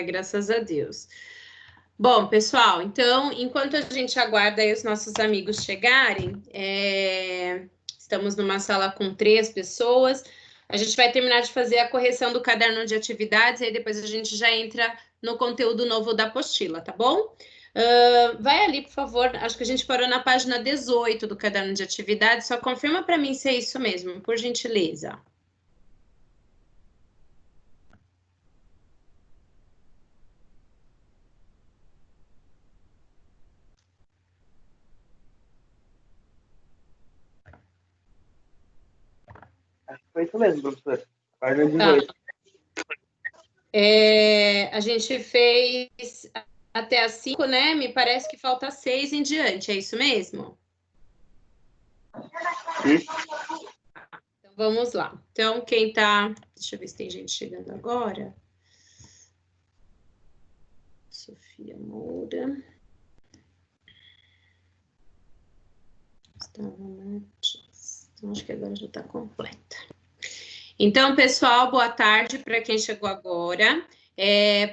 graças a Deus. Bom, pessoal, então, enquanto a gente aguarda aí os nossos amigos chegarem, estamos numa sala com 3 pessoas, a gente vai terminar de fazer a correção do caderno de atividades, e aí depois a gente já entra no conteúdo novo da apostila, tá bom? Vai ali, por favor, acho que a gente parou na página 18 do caderno de atividades, só confirma para mim se é isso mesmo, por gentileza. Acho que foi isso mesmo, professor. Página 18. A gente fez até as 5, né? Me parece que falta 6 em diante, é isso mesmo? Isso. Então, vamos lá. Então, quem tá... Deixa eu ver se tem gente chegando agora. Sofia Moura. Então, acho que agora já está completa. Então, pessoal, boa tarde para quem chegou agora.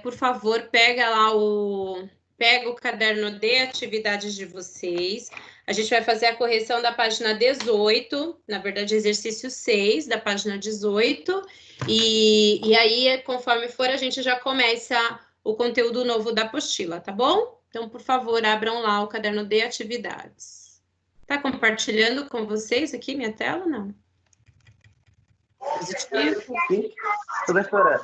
Por favor, pega o caderno de atividades de vocês. A gente vai fazer a correção da página 18, na verdade, exercício 6, da página 18. E aí, conforme for, a gente já começa o conteúdo novo da apostila, tá bom? Então, por favor, abram lá o caderno de atividades. Tá compartilhando com vocês aqui minha tela, não? Positivo? Sim. Professora,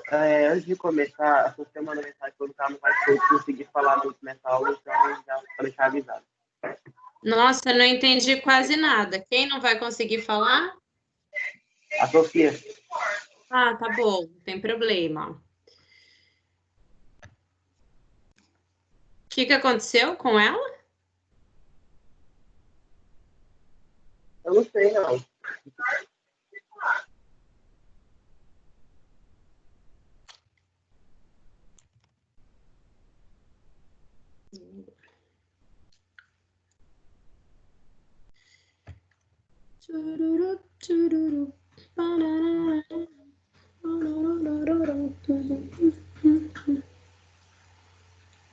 antes de começar, a você mandou mensagem quando não vai conseguir falar muito nessa aula, então já para deixar avisado. Nossa, não entendi quase nada. Quem não vai conseguir falar? A Sofia. Ah, tá bom, não tem problema. O que aconteceu com ela? Eu não sei, não.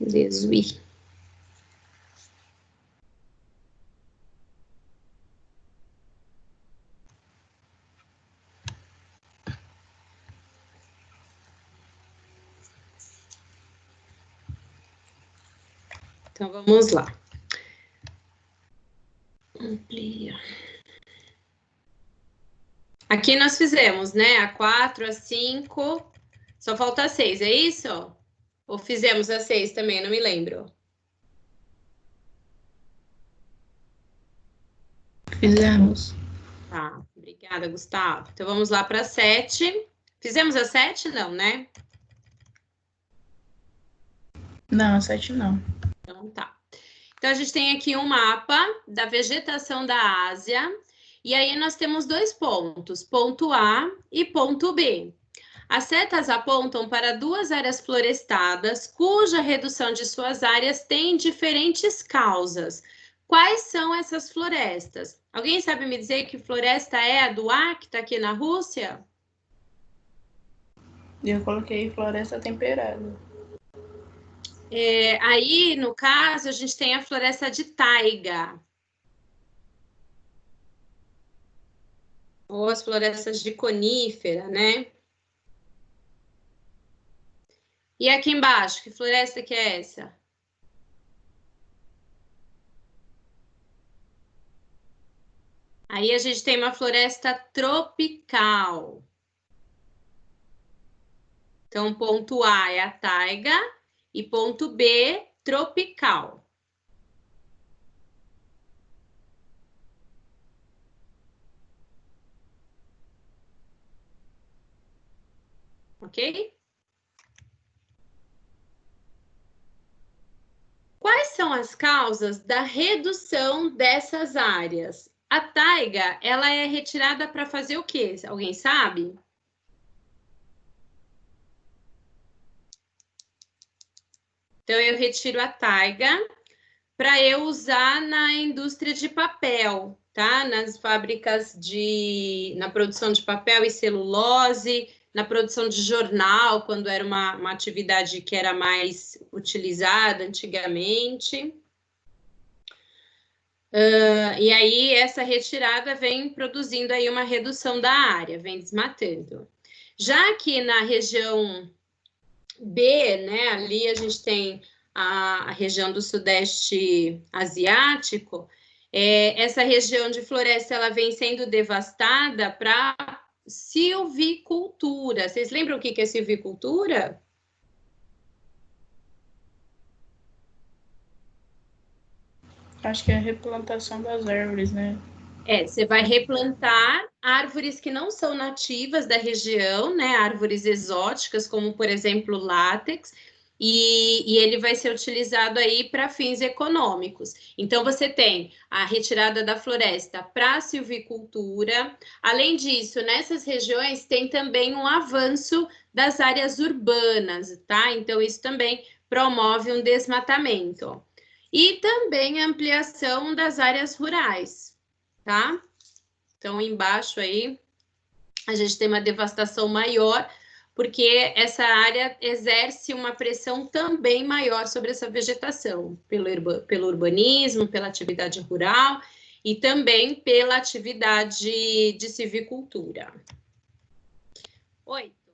Desvi. Então, vamos lá. Amplia. Aqui nós fizemos, né? A 4, a 5, só falta a 6, é isso? Ou fizemos a 6 também, não me lembro. Fizemos. Tá, obrigada, Gustavo. Então, vamos lá para a 7. Fizemos a 7? Não, né? Não, a 7 não. Então, tá. Então, a gente tem aqui um mapa da vegetação da Ásia. E aí, nós temos 2 pontos, ponto A e ponto B. As setas apontam para 2 áreas florestadas, cuja redução de suas áreas tem diferentes causas. Quais são essas florestas? Alguém sabe me dizer que floresta é a do A, que está aqui na Rússia? Eu coloquei floresta temperada. Aí, no caso, a gente tem a floresta de taiga. Ou as florestas de conífera, né? E aqui embaixo, que floresta que é essa? Aí a gente tem uma floresta tropical. Então, ponto A é a taiga e ponto B, tropical. Ok? Quais são as causas da redução dessas áreas? A taiga, ela é retirada para fazer o quê? Alguém sabe? Então, eu retiro a taiga para eu usar na indústria de papel, tá? Nas fábricas na produção de papel e celulose, na produção de jornal, quando era uma atividade que era mais utilizada antigamente. E aí, essa retirada vem produzindo aí uma redução da área, vem desmatando. Já que na região B, né, ali a gente tem a região do Sudeste Asiático, essa região de floresta ela vem sendo devastada para silvicultura. Vocês lembram o que é silvicultura? Acho que é a replantação das árvores, né? Você vai replantar árvores que não são nativas da região, né? Árvores exóticas, como, por exemplo, látex, e ele vai ser utilizado aí para fins econômicos. Então, você tem a retirada da floresta para silvicultura. Além disso, nessas regiões tem também um avanço das áreas urbanas, tá? Então, isso também promove um desmatamento. E também a ampliação das áreas rurais. Tá? Então, embaixo aí, a gente tem uma devastação maior, porque essa área exerce uma pressão também maior sobre essa vegetação, pelo urbanismo, pela atividade rural e também pela atividade de silvicultura. 8.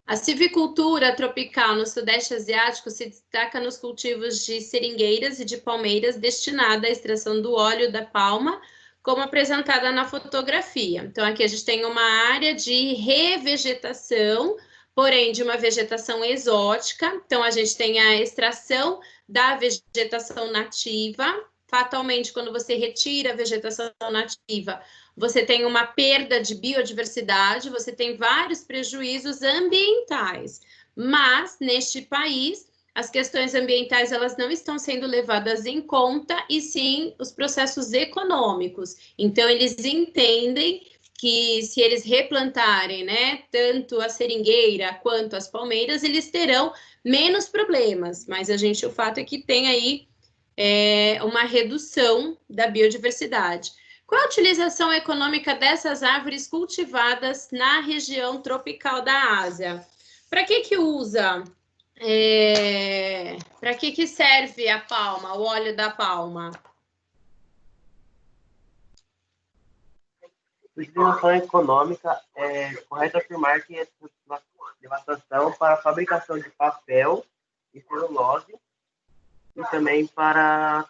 A silvicultura tropical no Sudeste Asiático se destaca nos cultivos de seringueiras e de palmeiras destinada à extração do óleo da palma, como apresentada na fotografia. Então, aqui a gente tem uma área de revegetação, porém de uma vegetação exótica. Então, a gente tem a extração da vegetação nativa. Fatalmente, quando você retira a vegetação nativa, você tem uma perda de biodiversidade, você tem vários prejuízos ambientais. Mas, neste país, as questões ambientais elas não estão sendo levadas em conta, e sim os processos econômicos. Então, eles entendem que se eles replantarem, né, tanto a seringueira quanto as palmeiras, eles terão menos problemas. Mas o fato é que tem aí uma redução da biodiversidade. Qual a utilização econômica dessas árvores cultivadas na região tropical da Ásia? Para que usa? Para que serve a palma, o óleo da palma? Utilização econômica, é correto afirmar que essa devastação para a fabricação de papel e celulose e também para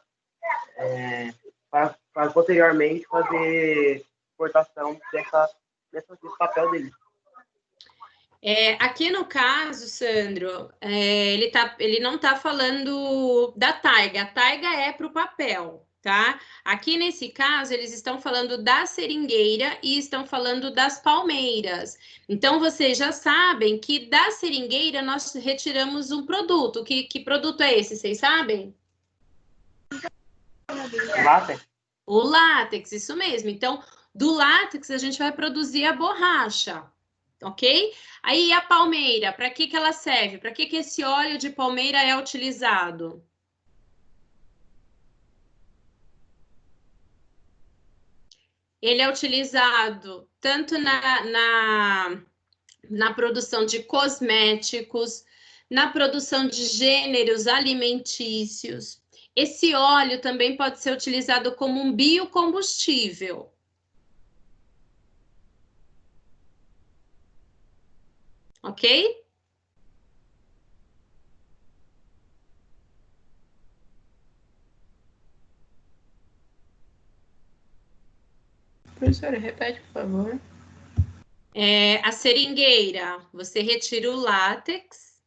posteriormente fazer exportação desse papel dele. Aqui no caso, Sandro, ele não está falando da taiga. A taiga é para o papel, tá? Aqui nesse caso, eles estão falando da seringueira e estão falando das palmeiras. Então, vocês já sabem que da seringueira nós retiramos um produto. Que produto é esse? Vocês sabem? Látex? O látex, isso mesmo. Então, do látex a gente vai produzir a borracha. Ok? Aí a palmeira, para que ela serve? Para que esse óleo de palmeira é utilizado? Ele é utilizado tanto na produção de cosméticos, na produção de gêneros alimentícios. Esse óleo também pode ser utilizado como um biocombustível. Ok? Professora, repete, por favor. A seringueira, você retira o látex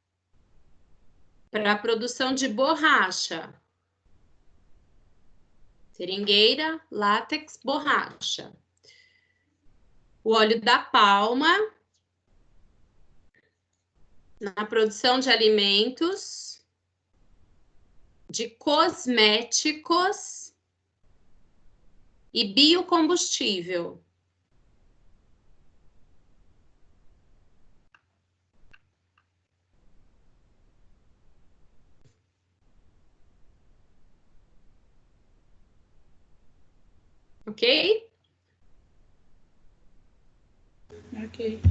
para a produção de borracha. Seringueira, látex, borracha. O óleo da palma, na produção de alimentos, de cosméticos e biocombustível. Ok? Ok.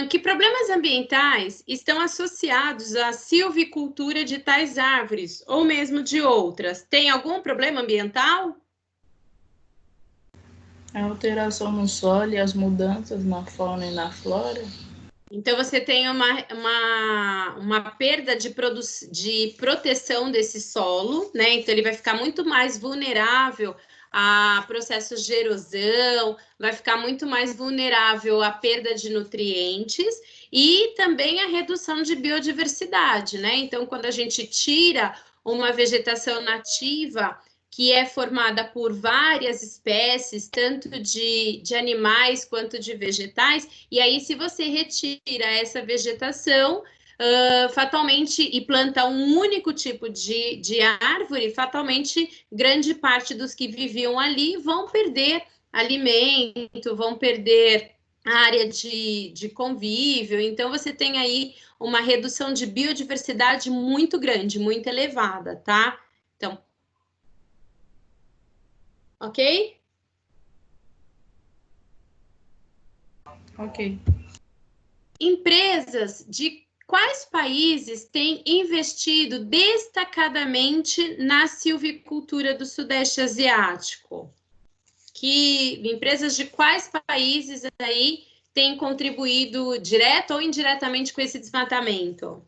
Que problemas ambientais estão associados à silvicultura de tais árvores, ou mesmo de outras? Tem algum problema ambiental? A alteração no solo e as mudanças na fauna e na flora. Então, você tem uma perda de proteção desse solo, né? Então, ele vai ficar muito mais vulnerável a processos de erosão, vai ficar muito mais vulnerável à perda de nutrientes e também à redução de biodiversidade, né? Então, quando a gente tira uma vegetação nativa que é formada por várias espécies, tanto de animais quanto de vegetais, e aí, se você retira essa vegetação, fatalmente, e planta um único tipo de árvore, fatalmente, grande parte dos que viviam ali vão perder alimento, vão perder área de convívio. Então, você tem aí uma redução de biodiversidade muito grande, muito elevada, tá? Então, ok? Ok. Empresas de quais países têm investido destacadamente na silvicultura do Sudeste Asiático? Que empresas de quais países aí têm contribuído direto ou indiretamente com esse desmatamento?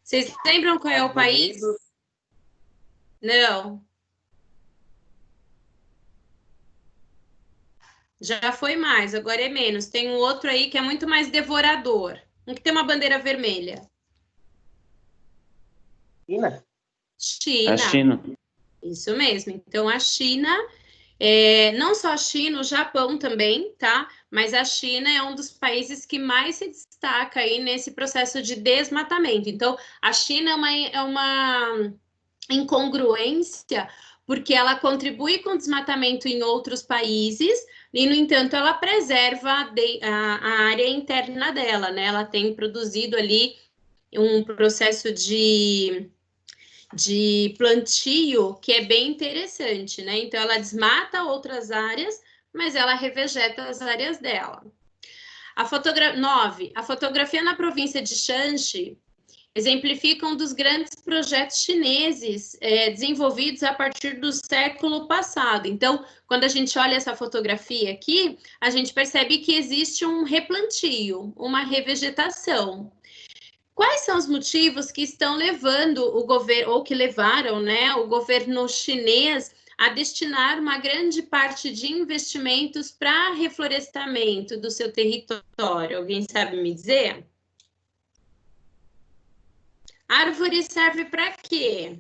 Vocês lembram qual é o país? Não. Já foi mais, agora é menos. Tem um outro aí que é muito mais devorador. Um que tem uma bandeira vermelha. China? China. A China. Isso mesmo. Então, a China, não só a China, o Japão também, tá? Mas a China é um dos países que mais se destaca aí nesse processo de desmatamento. Então, a China é uma incongruência, porque ela contribui com o desmatamento em outros países, e, no entanto, ela preserva a área interna dela, né? Ela tem produzido ali um processo de plantio que é bem interessante, né? Então, ela desmata outras áreas, mas ela revegeta as áreas dela. 9. A fotografia na província de Shanxi exemplifica um dos grandes projetos chineses desenvolvidos a partir do século passado. Então, quando a gente olha essa fotografia aqui, a gente percebe que existe um replantio, uma revegetação. Quais são os motivos que estão levando o governo, ou que levaram, né, o governo chinês a destinar uma grande parte de investimentos para reflorestamento do seu território? Alguém sabe me dizer? Árvore serve para quê?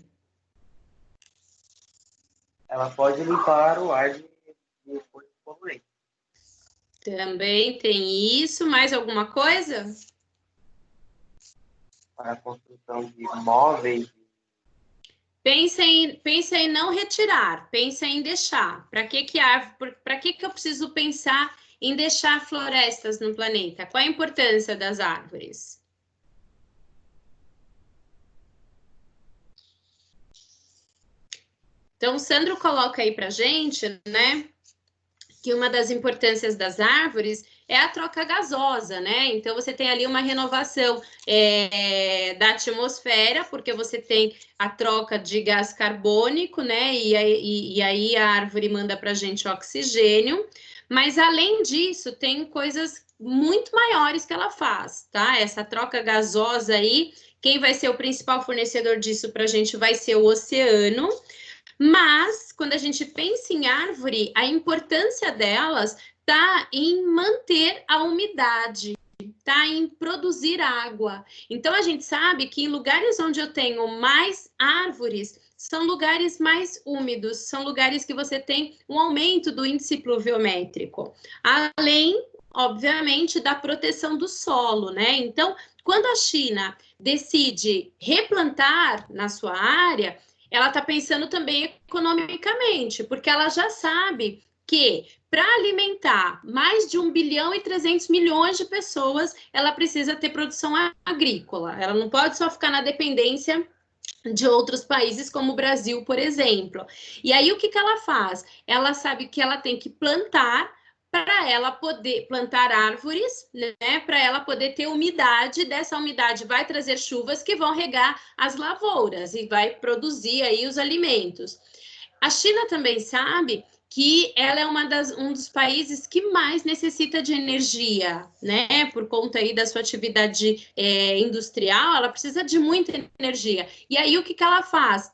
Ela pode limpar o ar de coisas poluentes. Também tem isso. Mais alguma coisa? Para a construção de móveis. Pensa em não retirar, pensa em deixar. Para que eu preciso pensar em deixar florestas no planeta? Qual a importância das árvores? Então, o Sandro coloca aí para gente, né, que uma das importâncias das árvores é a troca gasosa, né? Então, você tem ali uma renovação da atmosfera, porque você tem a troca de gás carbônico, né? E aí a árvore manda para a gente oxigênio. Mas, além disso, tem coisas muito maiores que ela faz, tá? Essa troca gasosa aí, quem vai ser o principal fornecedor disso para a gente vai ser o oceano. Mas, quando a gente pensa em árvore, a importância delas está em manter a umidade, está em produzir água. Então, a gente sabe que em lugares onde eu tenho mais árvores, são lugares mais úmidos, são lugares que você tem um aumento do índice pluviométrico. Além, obviamente, da proteção do solo, né? Então, quando a China decide replantar na sua área, ela está pensando também economicamente, porque ela já sabe que para alimentar mais de 1 bilhão e 300 milhões de pessoas, ela precisa ter produção agrícola. Ela não pode só ficar na dependência de outros países, como o Brasil, por exemplo. E aí, o que ela faz? Ela sabe que ela tem que plantar para ela poder plantar árvores, né, para ela poder ter umidade. Dessa umidade vai trazer chuvas que vão regar as lavouras e vai produzir aí os alimentos. A China também sabe que ela é um dos países que mais necessita de energia, né? Por conta aí da sua atividade industrial, ela precisa de muita energia. E aí, o que ela faz?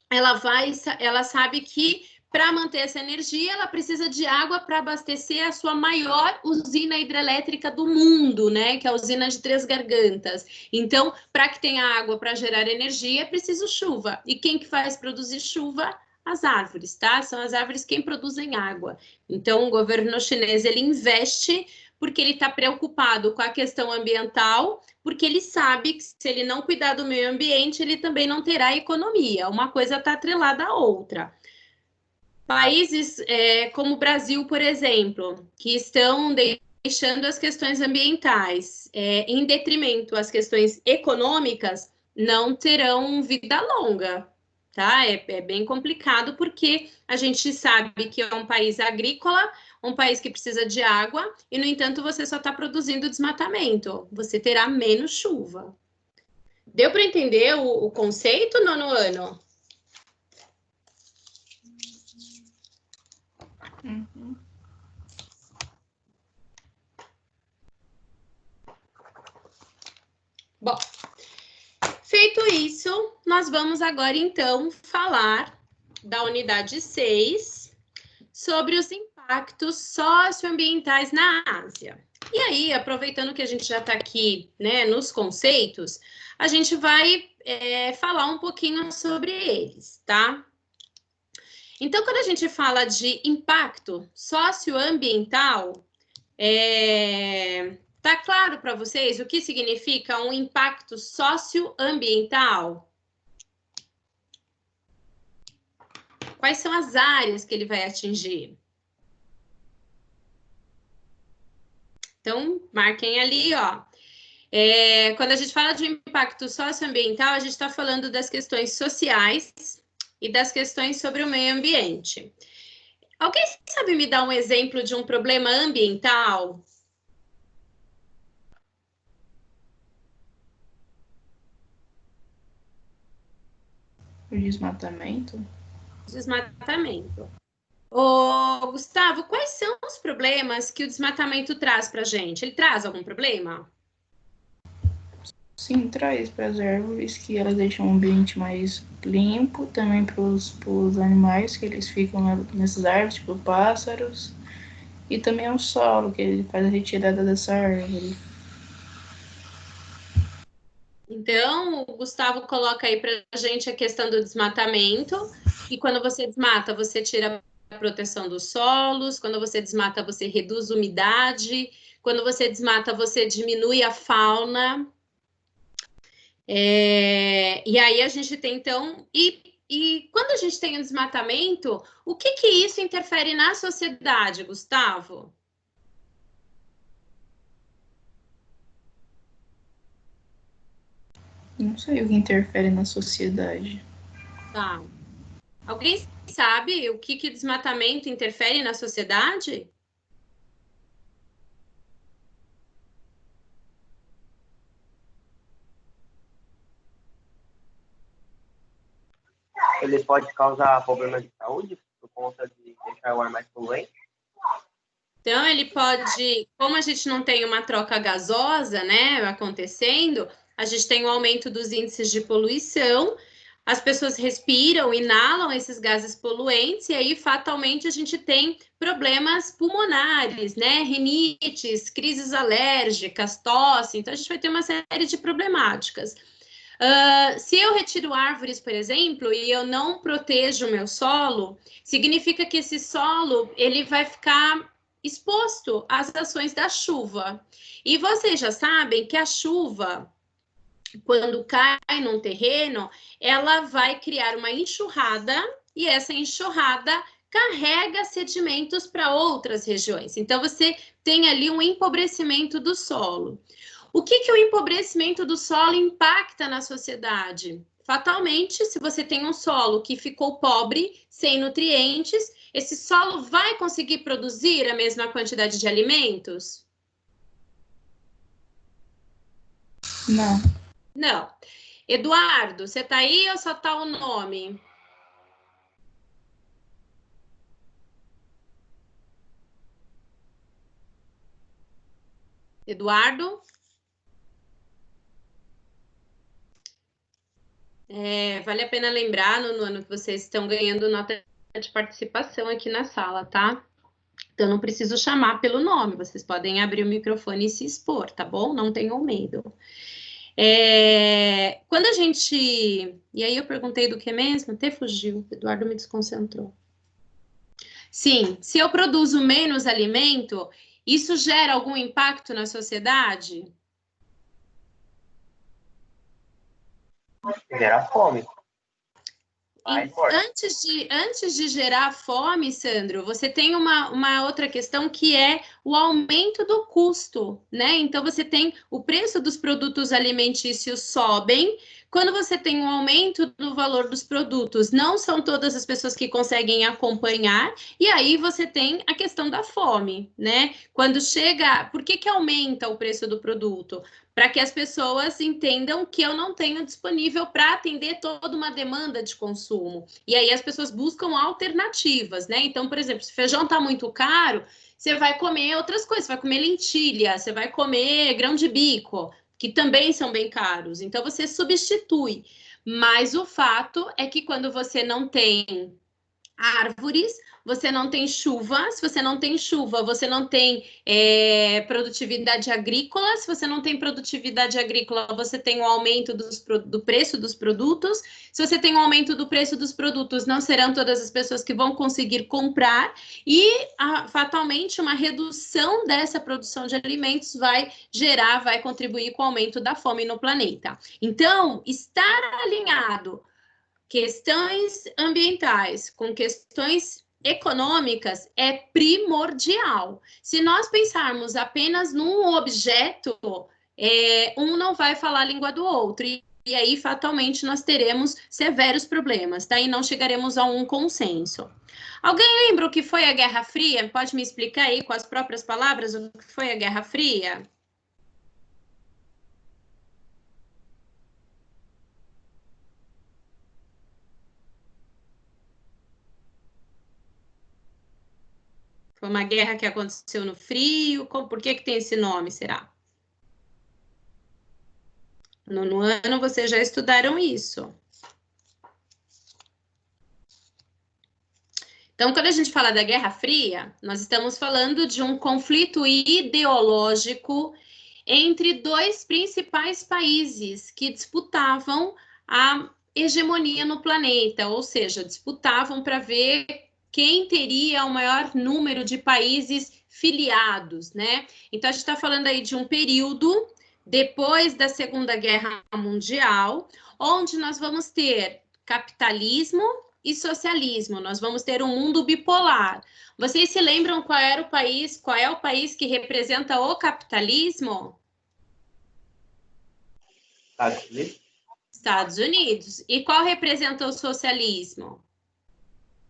Ela sabe que para manter essa energia, ela precisa de água para abastecer a sua maior usina hidrelétrica do mundo, né? Que é a usina de Três Gargantas. Então, para que tenha água para gerar energia, é preciso chuva. E quem que faz produzir chuva? As árvores, tá? São as árvores quem produzem água. Então, o governo chinês, ele investe porque ele está preocupado com a questão ambiental, porque ele sabe que se ele não cuidar do meio ambiente, ele também não terá economia. Uma coisa está atrelada à outra. Países como o Brasil, por exemplo, que estão deixando as questões ambientais em detrimento às questões econômicas, não terão vida longa, tá? É bem complicado, porque a gente sabe que é um país agrícola, um país que precisa de água, e, no entanto, você só está produzindo desmatamento. Você terá menos chuva. Deu para entender o conceito, nono ano? Uhum. Bom, feito isso, nós vamos agora, então, falar da unidade 6 sobre os impactos socioambientais na Ásia. E aí, aproveitando que a gente já está aqui, né, nos conceitos, a gente vai falar um pouquinho sobre eles, tá? Então, quando a gente fala de impacto socioambiental, tá claro para vocês o que significa um impacto socioambiental? Quais são as áreas que ele vai atingir? Então, marquem ali, ó. Quando a gente fala de impacto socioambiental, a gente está falando das questões sociais e das questões sobre o meio ambiente. Alguém sabe me dar um exemplo de um problema ambiental? O desmatamento? Desmatamento. Ô, Gustavo, quais são os problemas que o desmatamento traz para a gente? Ele traz algum problema? Sim, traz para as árvores, que elas deixam o ambiente mais limpo, também para os animais, que eles ficam nessas árvores, tipo pássaros, e também o solo, que ele faz a retirada dessa árvore. Então, o Gustavo coloca aí para a gente a questão do desmatamento, e quando você desmata, você tira a proteção dos solos, quando você desmata, você reduz a umidade, quando você desmata, você diminui a fauna. E aí a gente tem, então, e quando a gente tem um desmatamento, o que isso interfere na sociedade, Gustavo? Não sei o que interfere na sociedade. Tá. Alguém sabe o que desmatamento interfere na sociedade? Ele pode causar problemas de saúde por conta de deixar o ar mais poluente. Então, ele pode, como a gente não tem uma troca gasosa, né, acontecendo, a gente tem um aumento dos índices de poluição, as pessoas respiram, inalam esses gases poluentes, e aí, fatalmente, a gente tem problemas pulmonares, né, rinites, crises alérgicas, tosse, então a gente vai ter uma série de problemáticas. Se eu retiro árvores, por exemplo, e eu não protejo o meu solo, significa que esse solo, ele vai ficar exposto às ações da chuva. E vocês já sabem que a chuva, quando cai num terreno, ela vai criar uma enxurrada, e essa enxurrada carrega sedimentos para outras regiões. Então, você tem ali um empobrecimento do solo. O que o empobrecimento do solo impacta na sociedade? Fatalmente, se você tem um solo que ficou pobre, sem nutrientes, esse solo vai conseguir produzir a mesma quantidade de alimentos? Não. Não. Eduardo, você tá aí ou só tá o nome? Eduardo? Vale a pena lembrar, no ano que vocês estão ganhando nota de participação aqui na sala, tá? Então, não preciso chamar pelo nome, vocês podem abrir o microfone e se expor, tá bom? Não tenham medo. Quando a gente... E aí eu perguntei do que mesmo? Até fugiu, o Eduardo me desconcentrou. Sim, se eu produzo menos alimento, isso gera algum impacto na sociedade? Gera fome. Antes de gerar fome, Sandro, você tem uma outra questão que é o aumento do custo, né? Então, você tem o preço dos produtos alimentícios sobem. Quando você tem um aumento do valor dos produtos, não são todas as pessoas que conseguem acompanhar, e aí você tem a questão da fome, né? Quando chega... Por que aumenta o preço do produto? Para que as pessoas entendam que eu não tenho disponível para atender toda uma demanda de consumo. E aí as pessoas buscam alternativas, né? Então, por exemplo, se o feijão está muito caro, você vai comer outras coisas, você vai comer lentilha, você vai comer grão de bico, que também são bem caros. Então, você substitui. Mas o fato é que quando você não tem árvores, você não tem chuva. Se você não tem chuva, você não tem produtividade agrícola. Se você não tem produtividade agrícola, você tem um aumento do preço dos produtos. Se você tem um aumento do preço dos produtos, não serão todas as pessoas que vão conseguir comprar e, fatalmente, uma redução dessa produção de alimentos vai contribuir com o aumento da fome no planeta. Então, estar alinhado questões ambientais com questões econômicas é primordial. Se nós pensarmos apenas num objeto, um não vai falar a língua do outro. E aí, fatalmente, nós teremos severos problemas, tá? E não chegaremos a um consenso. Alguém lembra o que foi a Guerra Fria? Pode me explicar aí, com as próprias palavras, o que foi a Guerra Fria? Foi uma guerra que aconteceu no frio. Por que tem esse nome, será? No ano vocês já estudaram isso. Então, quando a gente fala da Guerra Fria, nós estamos falando de um conflito ideológico entre dois principais países que disputavam a hegemonia no planeta, ou seja, disputavam para ver quem teria o maior número de países filiados, né? Então, a gente está falando aí de um período depois da Segunda Guerra Mundial, onde nós vamos ter capitalismo e socialismo, nós vamos ter um mundo bipolar. Vocês se lembram qual é o país que representa o capitalismo? Estados Unidos. Estados Unidos. E qual representa o socialismo?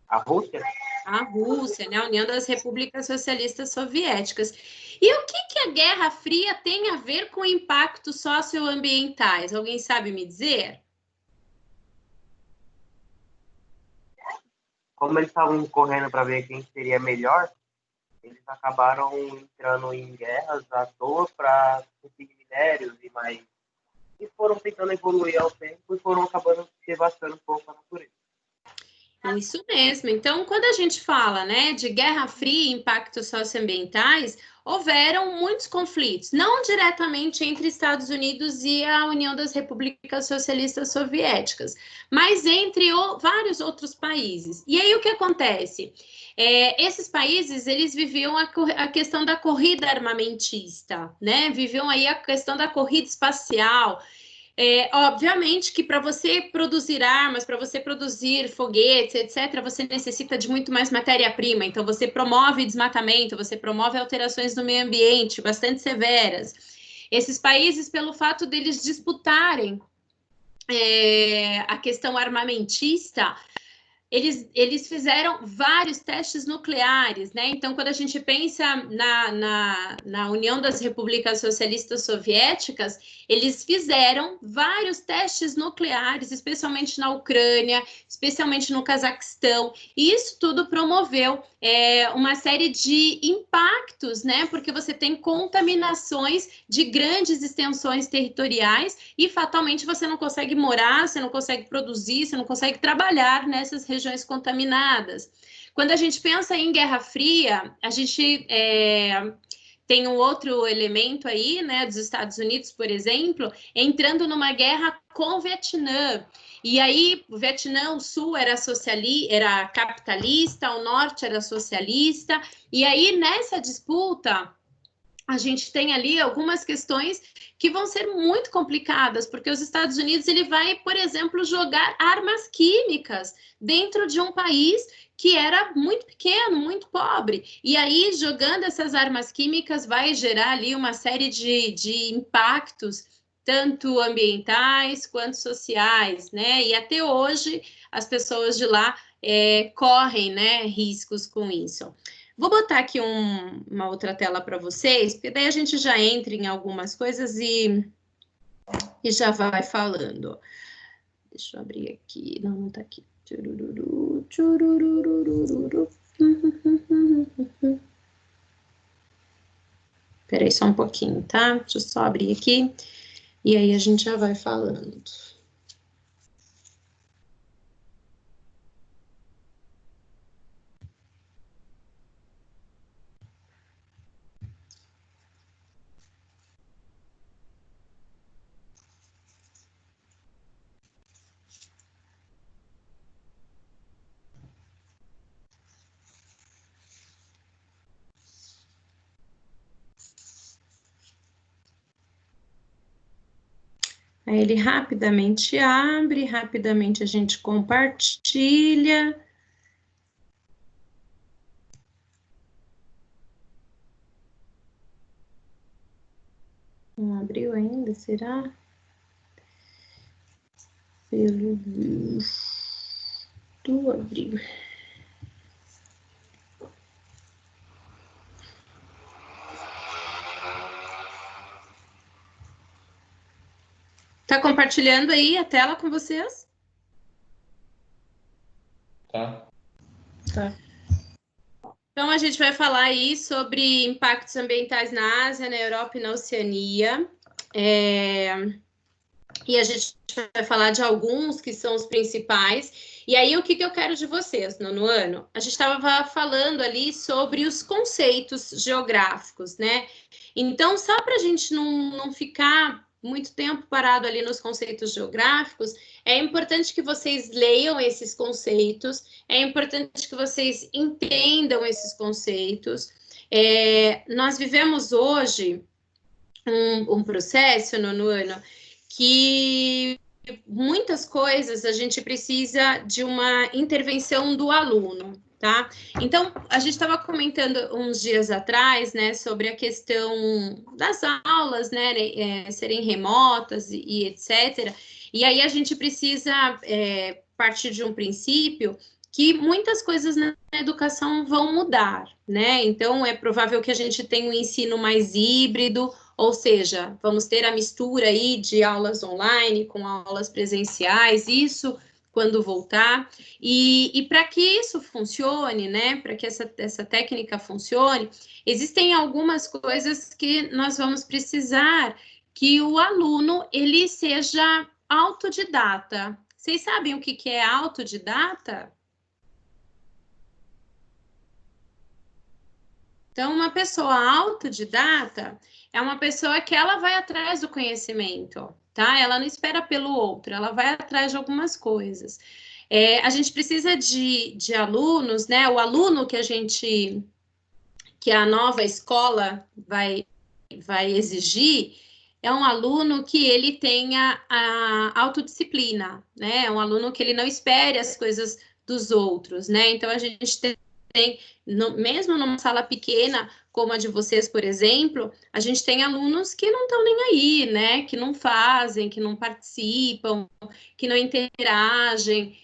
A Rússia. A Rússia, né? A União das Repúblicas Socialistas Soviéticas. E o que a Guerra Fria tem a ver com impactos socioambientais? Alguém sabe me dizer? Como eles estavam correndo para ver quem seria melhor, eles acabaram entrando em guerras à toa para conseguir minérios e mais. E foram tentando evoluir ao tempo e foram acabando devastando um pouco a natureza. Isso mesmo. Então, quando a gente fala, né, de Guerra Fria e impactos socioambientais, houveram muitos conflitos, não diretamente entre Estados Unidos e a União das Repúblicas Socialistas Soviéticas, mas entre vários outros países. E aí o que acontece? Esses países, eles viviam a questão da corrida armamentista, né? Viviam aí a questão da corrida espacial. Obviamente que para você produzir armas, para você produzir foguetes, etc., você necessita de muito mais matéria-prima. Então, você promove desmatamento, você promove alterações no meio ambiente bastante severas. Esses países, pelo fato deles disputarem a questão armamentista, eles fizeram vários testes nucleares, né? Então, quando a gente pensa na União das Repúblicas Socialistas Soviéticas, eles fizeram vários testes nucleares, especialmente na Ucrânia, especialmente no Cazaquistão, e isso tudo promoveu uma série de impactos, né? Porque você tem contaminações de grandes extensões territoriais e, fatalmente, você não consegue morar, você não consegue produzir, você não consegue trabalhar nessas regiões contaminadas. Quando a gente pensa em Guerra Fria, a gente tem um outro elemento aí, né, dos Estados Unidos, por exemplo, entrando numa guerra com o Vietnã. E aí, o Vietnã, o Sul era capitalista, o Norte era socialista. E aí, nessa disputa, a gente tem ali algumas questões que vão ser muito complicadas, porque os Estados Unidos ele vai, por exemplo, jogar armas químicas dentro de um país que era muito pequeno, muito pobre. E aí, jogando essas armas químicas, vai gerar ali uma série de impactos, tanto ambientais quanto sociais, né? E até hoje, as pessoas de lá correm, né, riscos com isso. Vou botar aqui uma outra tela para vocês, porque daí a gente já entra em algumas coisas e já vai falando. Deixa eu abrir aqui. Não está aqui. Tchurururu, tchurururu. Espera aí só um pouquinho, tá? Deixa eu só abrir aqui. E aí a gente já vai falando. Aí ele rapidamente abre, rapidamente a gente compartilha. Não abriu ainda, será? Pelo visto, abriu. Tá compartilhando aí a tela com vocês? Tá. Tá. Então, a gente vai falar aí sobre impactos ambientais na Ásia, na Europa e na Oceania. E a gente vai falar de alguns que são os principais. E aí, o que eu quero de vocês, nono ano? A gente estava falando ali sobre os conceitos geográficos, né? Então, só para a gente não ficar muito tempo parado ali nos conceitos geográficos, é importante que vocês leiam esses conceitos, é importante que vocês entendam esses conceitos. Nós vivemos hoje um processo, nono ano, que muitas coisas a gente precisa de uma intervenção do aluno, tá? Então, a gente estava comentando uns dias atrás, né, sobre a questão das aulas, né, serem remotas e etc. E aí a gente precisa partir de um princípio que muitas coisas na educação vão mudar, né? Então, é provável que a gente tenha um ensino mais híbrido, ou seja, vamos ter a mistura aí de aulas online com aulas presenciais, isso quando voltar. E para que isso funcione, né, para que essa técnica funcione, existem algumas coisas que nós vamos precisar que o aluno, ele seja autodidata. Vocês sabem o que é autodidata? Então, uma pessoa autodidata é uma pessoa que ela vai atrás do conhecimento, tá? Ela não espera pelo outro, ela vai atrás de algumas coisas. A gente precisa de alunos, né? O aluno que a nova escola vai exigir, é um aluno que ele tenha a autodisciplina, né? É um aluno que ele não espere as coisas dos outros, né? Então, a gente tem mesmo numa sala pequena, como a de vocês, por exemplo, a gente tem alunos que não estão nem aí, né? Que não fazem, que não participam, que não interagem.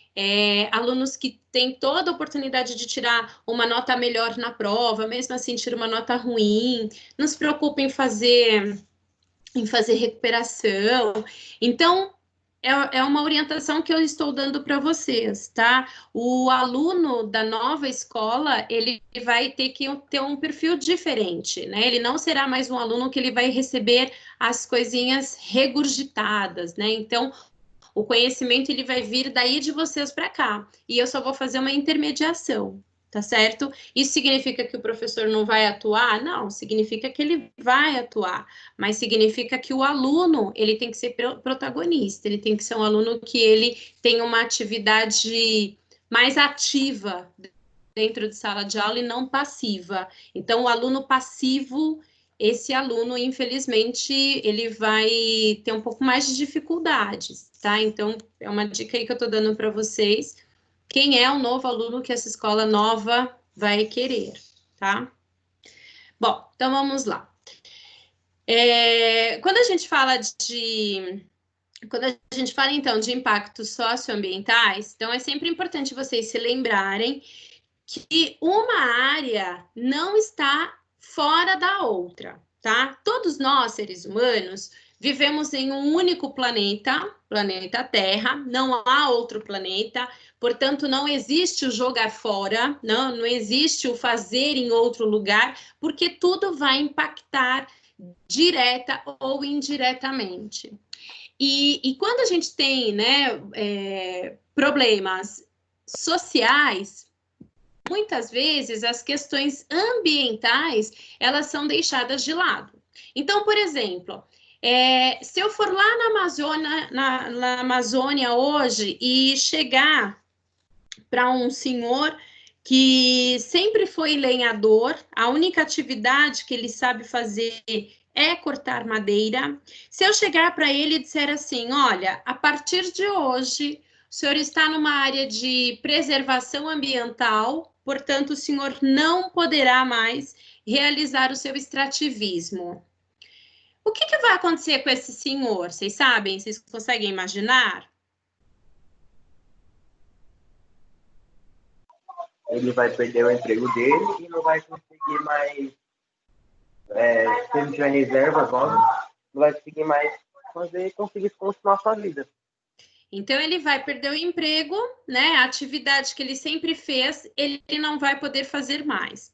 alunos que têm toda a oportunidade de tirar uma nota melhor na prova, mesmo assim tirar uma nota ruim, não se preocupe em fazer recuperação. Então, é uma orientação que eu estou dando para vocês, tá? O aluno da nova escola, ele vai ter que ter um perfil diferente, né? Ele não será mais um aluno que ele vai receber as coisinhas regurgitadas, né? Então, o conhecimento, ele vai vir daí de vocês para cá. E eu só vou fazer uma intermediação, tá certo? Isso significa que o professor não vai atuar? Não, significa que ele vai atuar, mas significa que o aluno, ele tem que ser protagonista, ele tem que ser um aluno que ele tem uma atividade mais ativa dentro de sala de aula e não passiva. Então, o aluno passivo, esse aluno, infelizmente, ele vai ter um pouco mais de dificuldades, tá? Então, é uma dica aí que eu tô dando para vocês. Quem é o novo aluno que essa escola nova vai querer, tá? Bom, então vamos lá. Quando a gente fala então de impactos socioambientais, então é sempre importante vocês se lembrarem que uma área não está fora da outra, tá? Todos nós, seres humanos, vivemos em um único planeta, planeta Terra, não há outro planeta, portanto, não existe o jogar fora, não existe o fazer em outro lugar, porque tudo vai impactar direta ou indiretamente. E quando a gente tem, né, problemas sociais, muitas vezes as questões ambientais, elas são deixadas de lado. Então, por exemplo, se eu for lá na Amazônia hoje e chegar para um senhor que sempre foi lenhador, a única atividade que ele sabe fazer é cortar madeira. Se eu chegar para ele e disser assim, olha, a partir de hoje, o senhor está numa área de preservação ambiental, portanto, o senhor não poderá mais realizar o seu extrativismo. O que vai acontecer com esse senhor? Vocês sabem? Vocês conseguem imaginar? Ele vai perder o emprego dele e não vai conseguir mais, se ele tiver reservas, óbvio, não vai conseguir mais conseguir continuar a sua vida. Então, ele vai perder o emprego, né? A atividade que ele sempre fez, ele não vai poder fazer mais.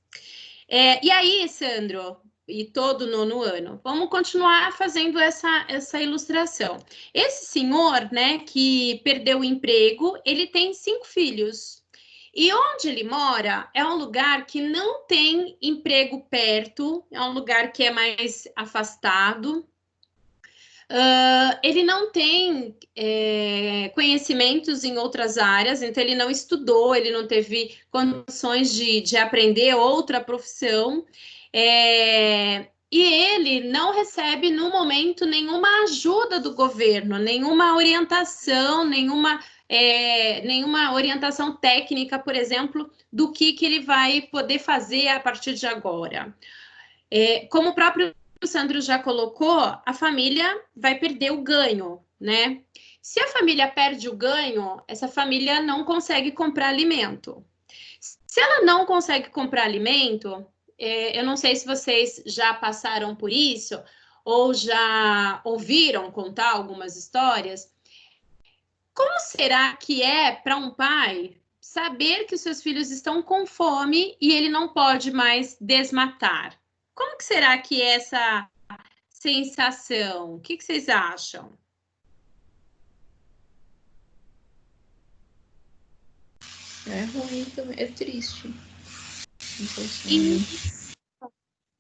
E aí, Sandro, e todo nono ano, vamos continuar fazendo essa ilustração. Esse senhor, né, que perdeu o emprego, ele tem 5 filhos. E onde ele mora é um lugar que não tem emprego perto, é um lugar que é mais afastado. Ele não tem conhecimentos em outras áreas, então ele não estudou, ele não teve condições de aprender outra profissão, e ele não recebe, no momento, nenhuma ajuda do governo, nenhuma orientação, nenhuma orientação técnica, por exemplo, do que ele vai poder fazer a partir de agora. Como o próprio Sandro já colocou, a família vai perder o ganho, né? Se a família perde o ganho, essa família não consegue comprar alimento. Se ela não consegue comprar alimento, eu não sei se vocês já passaram por isso ou já ouviram contar algumas histórias. Como será que é para um pai saber que os seus filhos estão com fome e ele não pode mais desmatar? Como que será que é essa sensação? O que vocês acham? É ruim também, é triste. E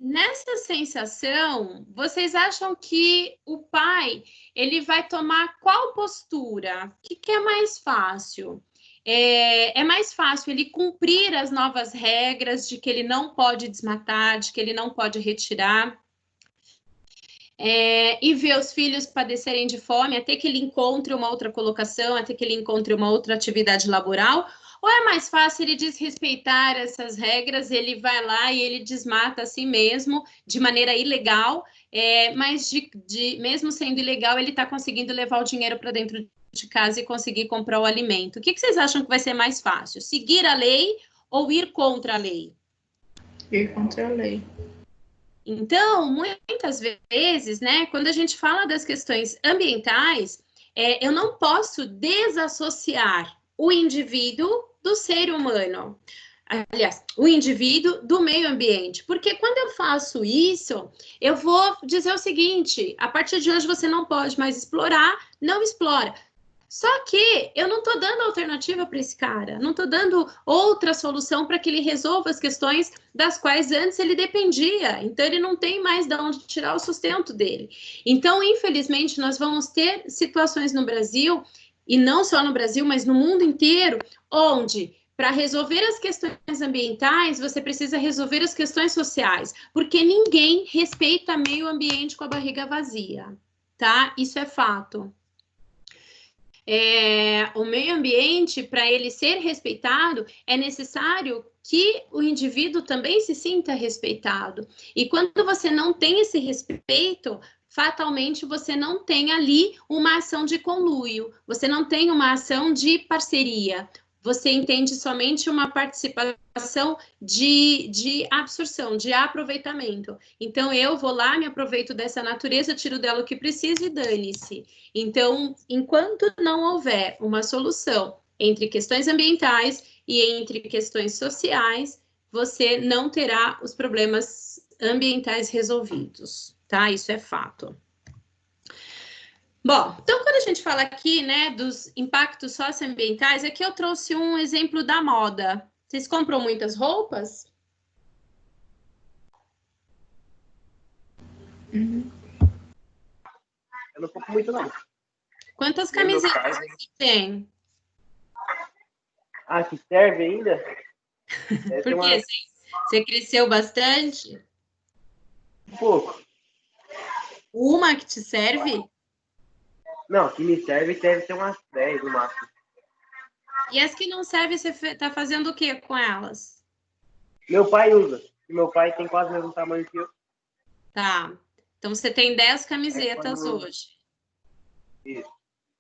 nessa sensação, vocês acham que o pai, ele vai tomar qual postura? O que é mais fácil? É mais fácil ele cumprir as novas regras de que ele não pode desmatar, de que ele não pode retirar, e ver os filhos padecerem de fome até que ele encontre uma outra colocação, até que ele encontre uma outra atividade laboral? Ou é mais fácil ele desrespeitar essas regras, ele vai lá e ele desmata a si mesmo de maneira ilegal, mas mesmo sendo ilegal, ele está conseguindo levar o dinheiro para dentro de casa e conseguir comprar o alimento. O que vocês acham que vai ser mais fácil? Seguir a lei ou ir contra a lei? Ir contra a lei. Então, muitas vezes, né, quando a gente fala das questões ambientais, eu não posso desassociar o indivíduo do ser humano. Aliás, o indivíduo do meio ambiente. Porque quando eu faço isso, eu vou dizer o seguinte: a partir de hoje você não pode mais explorar, não explora. Só que eu não estou dando alternativa para esse cara, não estou dando outra solução para que ele resolva as questões das quais antes ele dependia. Então, ele não tem mais de onde tirar o sustento dele. Então, infelizmente, nós vamos ter situações no Brasil, e não só no Brasil, mas no mundo inteiro, onde, para resolver as questões ambientais, você precisa resolver as questões sociais, porque ninguém respeita meio ambiente com a barriga vazia, tá? Isso é fato. O meio ambiente, para ele ser respeitado, é necessário que o indivíduo também se sinta respeitado. E quando você não tem esse respeito, fatalmente você não tem ali uma ação de conluio, você não tem uma ação de parceria, você entende somente uma participação de absorção, de aproveitamento. Então, eu vou lá, me aproveito dessa natureza, tiro dela o que preciso e dane-se. Então, enquanto não houver uma solução entre questões ambientais e entre questões sociais, você não terá os problemas ambientais resolvidos, tá? Isso é fato. Bom, então quando a gente fala aqui, né, dos impactos socioambientais, aqui eu trouxe um exemplo da moda. Vocês compram muitas roupas? Uhum. Eu não compro muito, não. Quantas camisetas você tem? Ah, que serve ainda? Por quê? Você cresceu bastante? Um pouco. Uma que te serve? Não, que me serve deve ter umas 10 no máximo. E as que não servem, você tá fazendo o que com elas? Meu pai usa. E meu pai tem quase o mesmo tamanho que eu. Tá. Então você tem 10 camisetas hoje. Isso.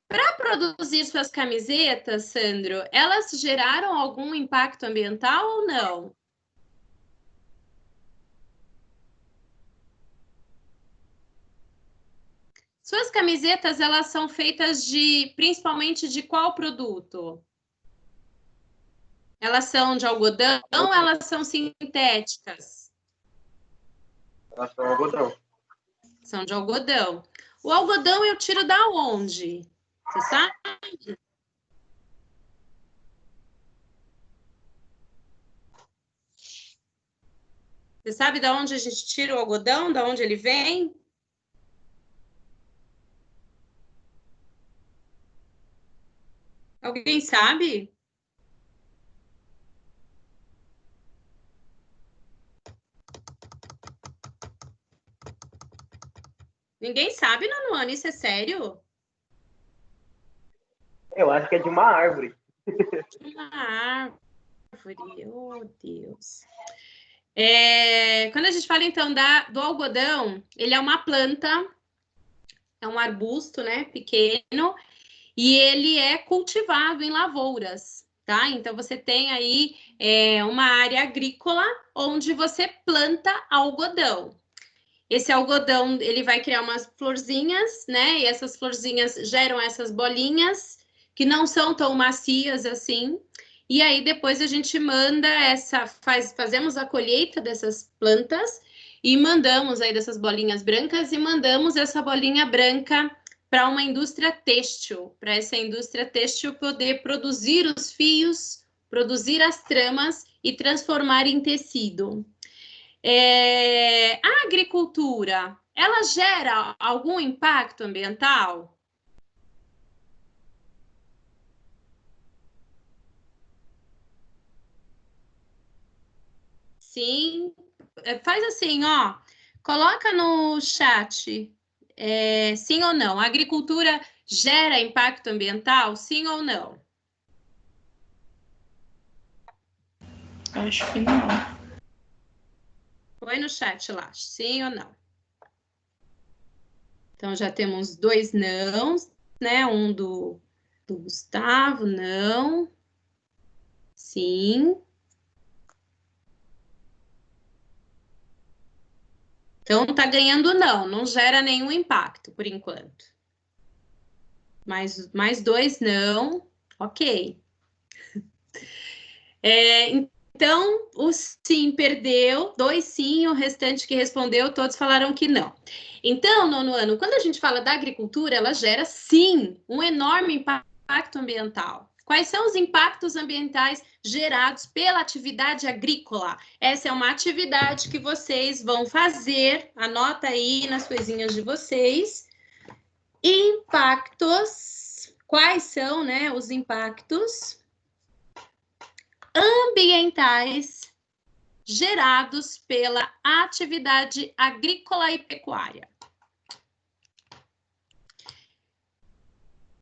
Para produzir suas camisetas, Sandro, elas geraram algum impacto ambiental ou não? Suas camisetas, elas são feitas principalmente de qual produto? Elas são de algodão ou elas são sintéticas? Elas são algodão. São de algodão. O algodão eu tiro da onde? Você sabe? Você sabe de onde a gente tira o algodão? De onde ele vem? Alguém sabe? Ninguém sabe, Nonoana, isso é sério? Eu acho que é de uma árvore. Uma árvore, oh Deus. Quando a gente fala, então, do algodão, ele é uma planta, é um arbusto, né, pequeno, e ele é cultivado em lavouras, tá? Então, você tem aí uma área agrícola onde você planta algodão. Esse algodão, ele vai criar umas florzinhas, né? E essas florzinhas geram essas bolinhas, que não são tão macias assim. E aí, depois a gente manda fazemos a colheita dessas plantas e mandamos aí dessas bolinhas brancas e mandamos essa bolinha branca para uma indústria têxtil, para essa indústria têxtil poder produzir os fios, produzir as tramas e transformar em tecido. A agricultura, ela gera algum impacto ambiental? Sim. Faz assim, ó. Coloca no chat, sim ou não. A agricultura gera impacto ambiental, sim ou não? Acho que não. Põe no chat lá, sim ou não. Então, já temos 2 nãos, né? Um do Do Gustavo, não. Sim. Então, tá ganhando não gera nenhum impacto, por enquanto. Mais 2, não. Ok. Então, o sim perdeu, 2 sim, o restante que respondeu, todos falaram que não. Então, nono ano, quando a gente fala da agricultura, ela gera, sim, um enorme impacto ambiental. Quais são os impactos ambientais gerados pela atividade agrícola? Essa é uma atividade que vocês vão fazer, anota aí nas coisinhas de vocês. Impactos, quais são, né, os impactos ambientais gerados pela atividade agrícola e pecuária.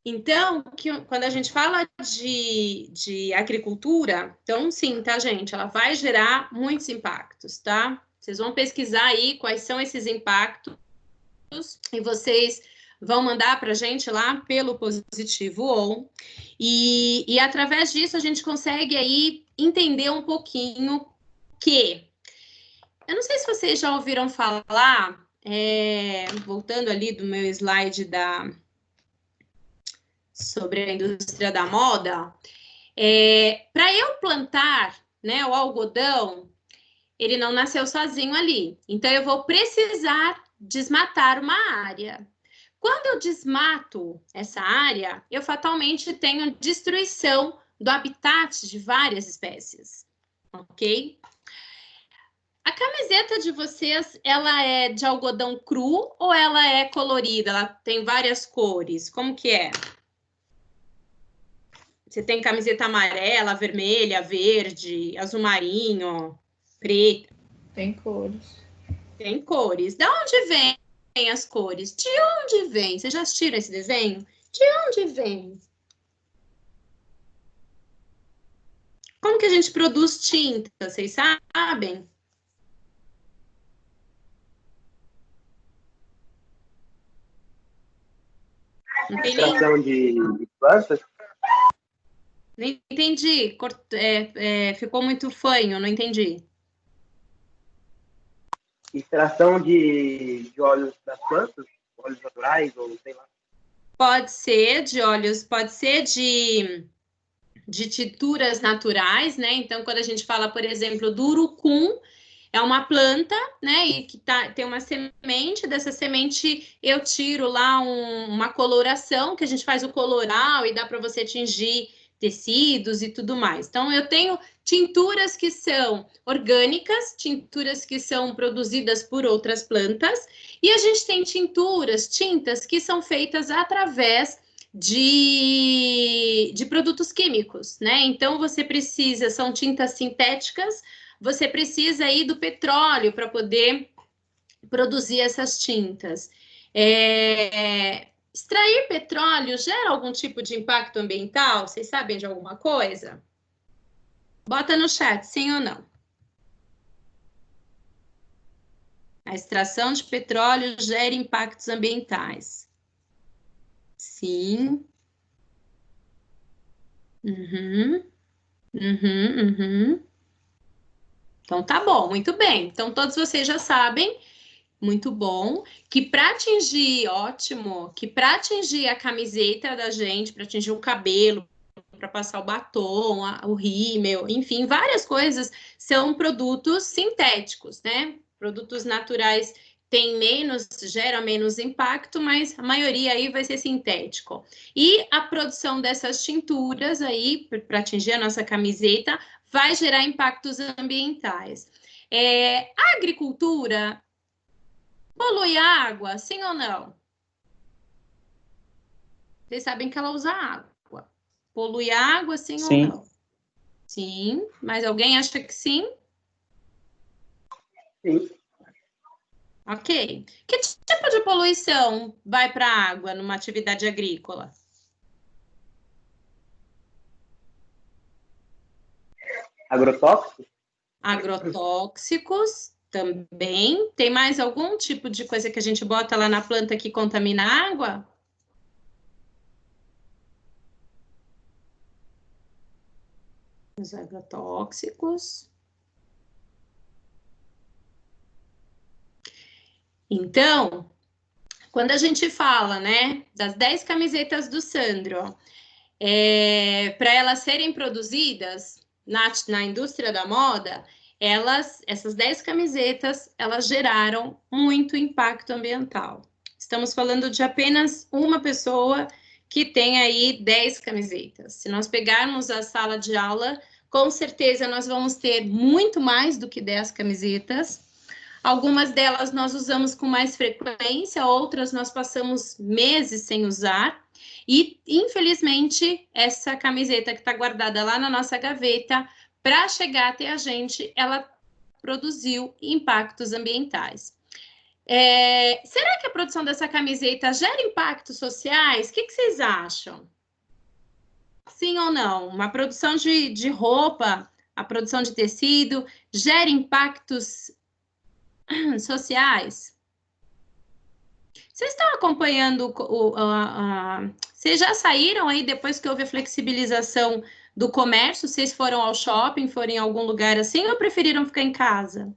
Então, quando a gente fala de agricultura, então sim, tá, gente? Ela vai gerar muitos impactos, tá? Vocês vão pesquisar aí quais são esses impactos e vocês vão mandar para a gente lá pelo positivo on. E através disso a gente consegue aí entender um pouquinho que... Eu não sei se vocês já ouviram falar, voltando ali do meu slide sobre a indústria da moda, para eu plantar, né, o algodão, ele não nasceu sozinho ali. Então, eu vou precisar desmatar uma área. Quando eu desmato essa área, eu fatalmente tenho destruição do habitat de várias espécies, ok? A camiseta de vocês, ela é de algodão cru ou ela é colorida? Ela tem várias cores? Como que é? Você tem camiseta amarela, vermelha, verde, azul marinho, preta? Tem cores. Tem cores. De onde vêm as cores? De onde vem? Vocês já assistiram esse desenho? De onde vem? Como que a gente produz tinta? Vocês sabem? Não tem nem... Extração de plantas? Não entendi. Ficou muito fanho, não entendi. Extração de óleos das plantas? Óleos naturais ou sei lá. Pode ser de óleos, pode ser de tinturas naturais, né? Então, quando a gente fala, por exemplo, do urucum, é uma planta, né? E que tem uma semente, dessa semente eu tiro lá uma coloração, que a gente faz o coloral e dá para você tingir tecidos e tudo mais. Então, eu tenho tinturas que são orgânicas, tinturas que são produzidas por outras plantas, e a gente tem tintas que são feitas através de produtos químicos, né? Então, você precisa, são tintas sintéticas, você precisa aí do petróleo para poder produzir essas tintas. Extrair petróleo gera algum tipo de impacto ambiental? Vocês sabem de alguma coisa? Bota no chat, sim ou não. A extração de petróleo gera impactos ambientais. Sim. Então, tá bom, muito bem. Então, todos vocês já sabem, muito bom, que para atingir, ótimo, que para atingir a camiseta da gente, para atingir o cabelo, para passar o batom, o rímel, enfim, várias coisas são produtos sintéticos, né? Produtos naturais geram menos impacto, mas a maioria aí vai ser sintético. E a produção dessas tinturas aí, para atingir a nossa camiseta, vai gerar impactos ambientais. A agricultura polui a água, sim ou não? Vocês sabem que ela usa água. Polui a água, sim ou não? Sim. Mas alguém acha que sim? Sim. Ok. Que tipo de poluição vai para a água numa atividade agrícola? Agrotóxicos? Agrotóxicos também. Tem mais algum tipo de coisa que a gente bota lá na planta que contamina a água? Os agrotóxicos. Então, quando a gente fala, né, das 10 camisetas do Sandro, para elas serem produzidas na indústria da moda, essas 10 camisetas, elas geraram muito impacto ambiental. Estamos falando de apenas uma pessoa que tem aí 10 camisetas. Se nós pegarmos a sala de aula, com certeza nós vamos ter muito mais do que 10 camisetas. Algumas delas nós usamos com mais frequência, outras nós passamos meses sem usar. E, infelizmente, essa camiseta que está guardada lá na nossa gaveta, para chegar até a gente, ela produziu impactos ambientais. Será que a produção dessa camiseta gera impactos sociais? O que vocês acham? Sim ou não? Uma produção de roupa, a produção de tecido, gera impactos sociais? Vocês estão acompanhando vocês já saíram aí depois que houve a flexibilização do comércio? Vocês foram ao shopping, foram em algum lugar assim ou preferiram ficar em casa?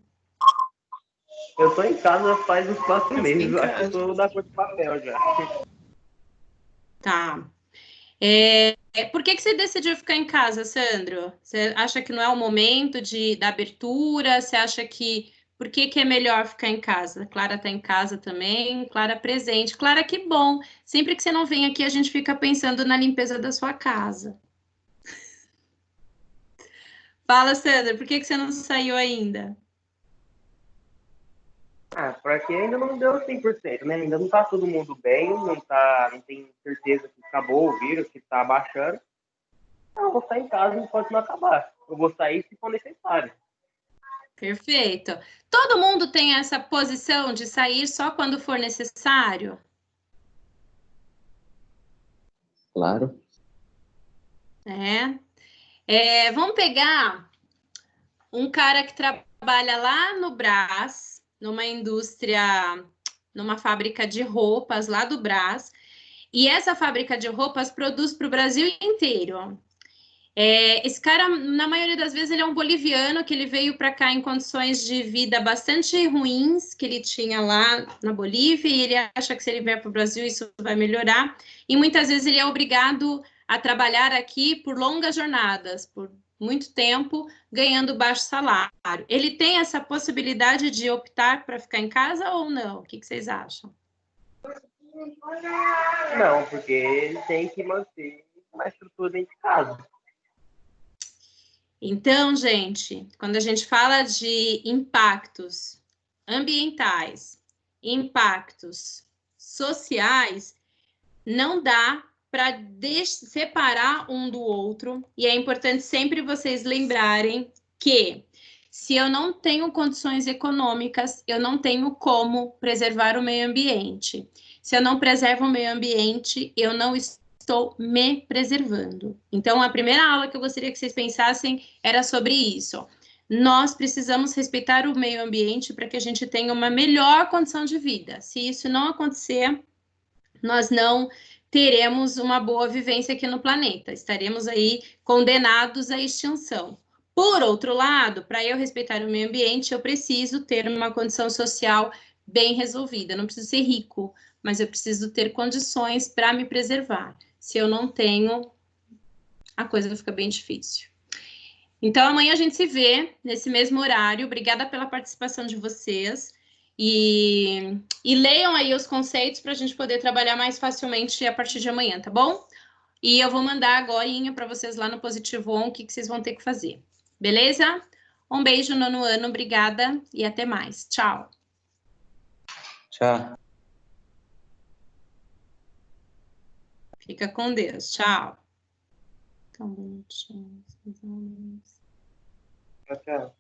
Eu tô em casa faz uns 4 meses, eu acho que eu tô da cor de papel já. Tá. Por que você decidiu ficar em casa, Sandro? Você acha que não é o momento da abertura? Você acha que... Por que é melhor ficar em casa? Clara está em casa também, Clara presente. Clara, que bom. Sempre que você não vem aqui, a gente fica pensando na limpeza da sua casa. Fala, Sandro, por que você não saiu ainda? Porque ainda não deu 100%, né? Ainda não tá todo mundo bem, não tem certeza que acabou o vírus, que tá abaixando. Então, eu vou estar em casa enquanto não acabar. Eu vou sair se for necessário. Perfeito. Todo mundo tem essa posição de sair só quando for necessário? Claro. Vamos pegar um cara que trabalha lá no Brás, numa indústria, numa fábrica de roupas lá do Brás, e essa fábrica de roupas produz para o Brasil inteiro. Esse cara, na maioria das vezes, ele é um boliviano que ele veio para cá em condições de vida bastante ruins que ele tinha lá na Bolívia, e ele acha que se ele vier para o Brasil isso vai melhorar, e muitas vezes ele é obrigado a trabalhar aqui por longas jornadas, por muito tempo, ganhando baixo salário. Ele tem essa possibilidade de optar para ficar em casa ou não? O que vocês acham? Não, porque ele tem que manter uma estrutura dentro de casa. Então, gente, quando a gente fala de impactos ambientais, impactos sociais, não dá para separar um do outro, e é importante sempre vocês lembrarem que se eu não tenho condições econômicas, eu não tenho como preservar o meio ambiente. Se eu não preservo o meio ambiente, eu não estou me preservando. Então, a primeira aula que eu gostaria que vocês pensassem era sobre isso. Nós precisamos respeitar o meio ambiente para que a gente tenha uma melhor condição de vida. Se isso não acontecer, nós não teremos uma boa vivência aqui no planeta. Estaremos aí condenados à extinção. Por outro lado, para eu respeitar o meio ambiente, eu preciso ter uma condição social bem resolvida. Eu não preciso ser rico, mas eu preciso ter condições para me preservar. Se eu não tenho, a coisa fica bem difícil. Então, amanhã a gente se vê nesse mesmo horário. Obrigada pela participação de vocês. E leiam aí os conceitos para a gente poder trabalhar mais facilmente a partir de amanhã, tá bom? E eu vou mandar agora para vocês lá no Positivo On o que vocês vão ter que fazer. Beleza? Um beijo, nono ano. Obrigada e até mais. Tchau. Tchau. Fica com Deus. Tchau. Tchau.